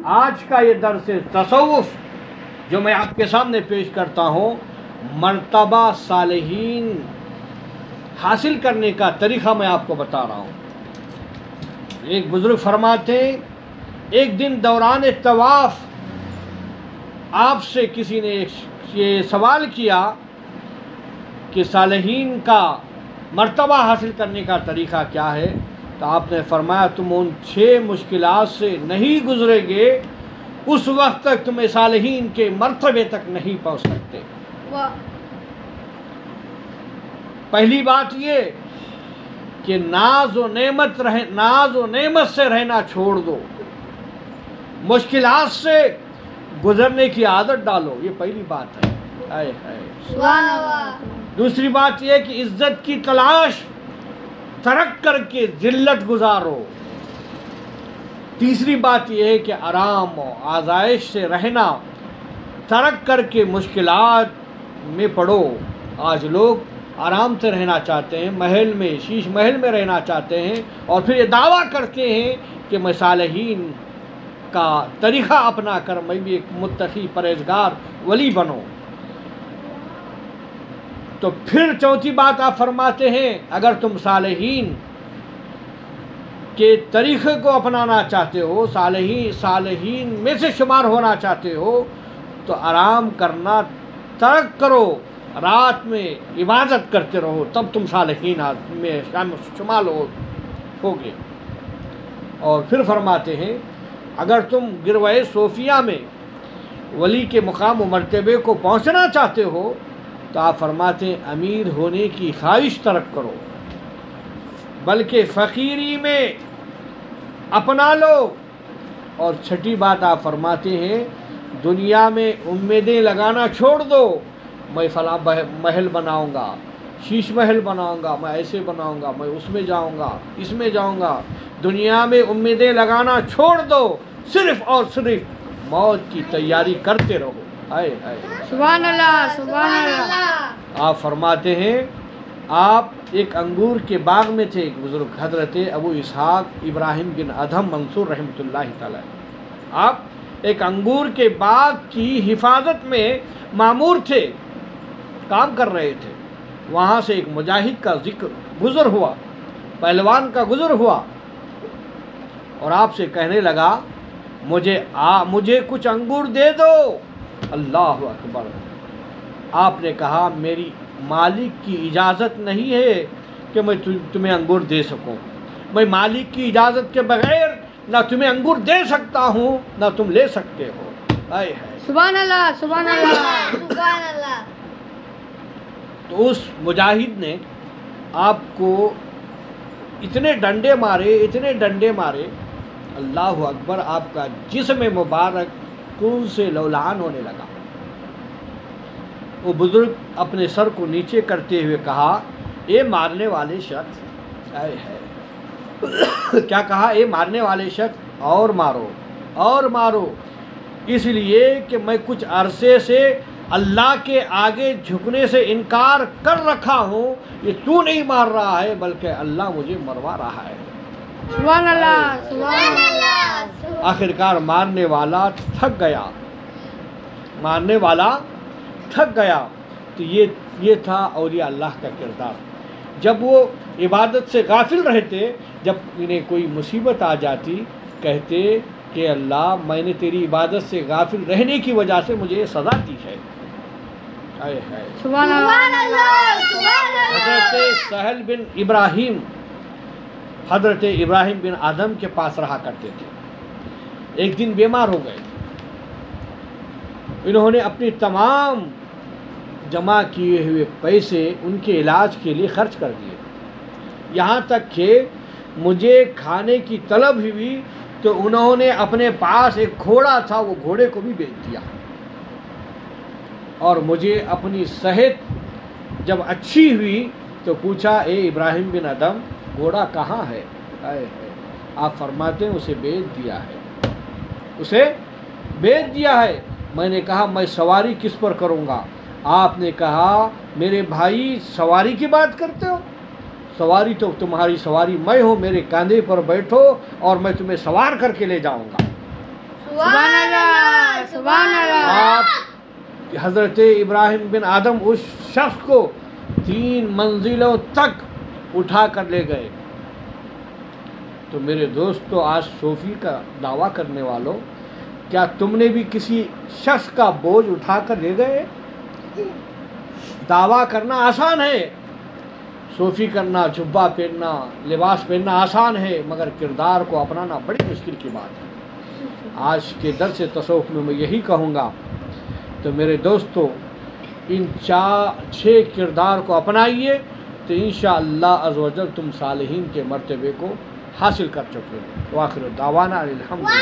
آج کا یہ درس تصوف جو میں آپ کے سامنے پیش کرتا ہوں، مرتبہ صالحین حاصل کرنے کا طریقہ میں آپ کو بتا رہا ہوں۔ ایک بزرگ فرماتے ہیں، ایک دن دوران طواف آپ سے کسی نے یہ سوال کیا کہ صالحین کا مرتبہ حاصل کرنے کا طریقہ کیا ہے، تو آپ نے فرمایا تم ان 6 مشکلات سے نہیں گزرے گے، اس وقت تک تم صالحین کے مرتبے تک نہیں پہنچ سکتے۔ پہلی بات یہ کہ ناز و نعمت سے رہنا چھوڑ دو، مشکلات سے گزرنے کی عادت ڈالو، یہ پہلی بات ہے۔ سبحان اللہ۔ دوسری بات یہ کہ عزت کی تلاش ترک کر کے ذلت گزارو۔ تیسری بات یہ ہے کہ آرام و آزائش سے رہنا ترک کر کے مشکلات میں پڑو۔ آج لوگ آرام سے رہنا چاہتے ہیں، محل میں، شیش محل میں رہنا چاہتے ہیں، اور پھر یہ دعویٰ کرتے ہیں کہ میں صالحین کا طریقہ اپنا کر میں بھی ایک متقی پرہیزگار ولی بنوں۔ تو پھر چوتھی بات آپ فرماتے ہیں، اگر تم صالحین کے طریقے کو اپنانا چاہتے ہو، صالحین میں سے شمار ہونا چاہتے ہو، تو آرام کرنا ترک کرو، رات میں عبادت کرتے رہو، تب تم صالحین میں شمار ہوگے۔ اور پھر فرماتے ہیں، اگر تم گروہ صوفیہ میں ولی کے مقام و مرتبے کو پہنچنا چاہتے ہو تو آپ فرماتے ہیں امیر ہونے کی خواہش ترک کرو، بلکہ فقیری میں اپنا لو۔ اور چھٹی بات آپ فرماتے ہیں، دنیا میں امیدیں لگانا چھوڑ دو، میں فلاں محل بناؤں گا، شیش محل بناؤں گا، میں ایسے بناؤں گا، میں اس میں جاؤں گا، اس میں جاؤں گا۔ دنیا میں امیدیں لگانا چھوڑ دو، صرف اور صرف موت کی تیاری کرتے رہو۔ سبحان اللہ، سبحان اللہ۔ آپ فرماتے ہیں، آپ ایک انگور کے باغ میں تھے، ایک بزرگ حضرت ابو اسحاق ابراہیم بن ادھم منصور رحمۃ اللہ تعالی، آپ ایک انگور کے باغ کی حفاظت میں مامور تھے، کام کر رہے تھے۔ وہاں سے ایک مجاہد کا گزر ہوا، پہلوان کا گزر ہوا، اور آپ سے کہنے لگا مجھے کچھ انگور دے دو۔ اللہ اکبر۔ آپ نے کہا میری مالک کی اجازت نہیں ہے کہ میں تمہیں انگور دے سکوں، میں مالک کی اجازت کے بغیر نہ تمہیں انگور دے سکتا ہوں نہ تم لے سکتے ہو۔ سبحان اللہ، سبحان اللہ، سبحان اللہ۔ تو اس مجاہد نے آپ کو اتنے ڈنڈے مارے، اللہ اکبر، آپ کا جسم مبارک خون سے لولہان ہونے لگا۔ وہ بزرگ اپنے سر کو نیچے کرتے ہوئے کہا، اے مارنے والے شخص، کیا کہا؟ اے مارنے والے شخص، اور مارو، اس لیے کہ میں کچھ عرصے سے اللہ کے آگے جھکنے سے انکار کر رکھا ہوں، یہ تو نہیں مار رہا ہے بلکہ اللہ مجھے مروا رہا ہے۔ سبحان اللہ، سبحان اللہ۔ آخرکار مارنے والا تھک گیا۔ تو یہ تھا اولیاء اللہ کا کردار۔ جب وہ عبادت سے غافل رہتے، جب انہیں کوئی مصیبت آ جاتی، کہتے کہ اللہ میں نے تیری عبادت سے غافل رہنے کی وجہ سے مجھے یہ سزا دی ہے۔ سبحان اللہ۔ حضرت سہل بن ابراہیم حضرت ابراہیم بن آدم کے پاس رہا کرتے تھے، ایک دن بیمار ہو گئے۔ انہوں نے اپنی تمام جمع کیے ہوئے پیسے ان کے علاج کے لیے خرچ کر دیے، یہاں تک کہ مجھے کھانے کی طلب ہوئی تو انہوں نے اپنے پاس ایک گھوڑا تھا، وہ گھوڑے کو بھی بیچ دیا، اور مجھے اپنی صحت جب اچھی ہوئی تو پوچھا، اے ابراہیم بن ادم، گھوڑا کہاں ہے؟ آپ فرماتے ہیں اسے بیچ دیا ہے۔ میں نے کہا میں سواری کس پر کروں گا؟ آپ نے کہا میرے بھائی سواری کی بات کرتے ہو، سواری تو تمہاری سواری میں ہوں، میرے کاندھے پر بیٹھو اور میں تمہیں سوار کر کے لے جاؤں گا۔ سبحان اللہ سبحان اللہ. آپ حضرت ابراہیم بن آدم اس شخص کو 3 منزلوں تک اٹھا کر لے گئے. تو میرے دوستو، آج صوفی کا دعویٰ کرنے والوں، کیا تم نے بھی کسی شخص کا بوجھ اٹھا کر لے گئے؟ دعویٰ کرنا آسان ہے، صوفی کرنا، جبہ پہننا، لباس پہننا آسان ہے، مگر کردار کو اپنانا بڑی مشکل کی بات ہے. آج کے درس تصوف میں یہی کہوں گا. تو میرے دوستو، ان 6 کردار کو اپنائیے تو انشاءاللہ عز و جل تم صالحین کے مرتبے کو حاصل کر چکے. وآخر دعوانا الحمدللہ.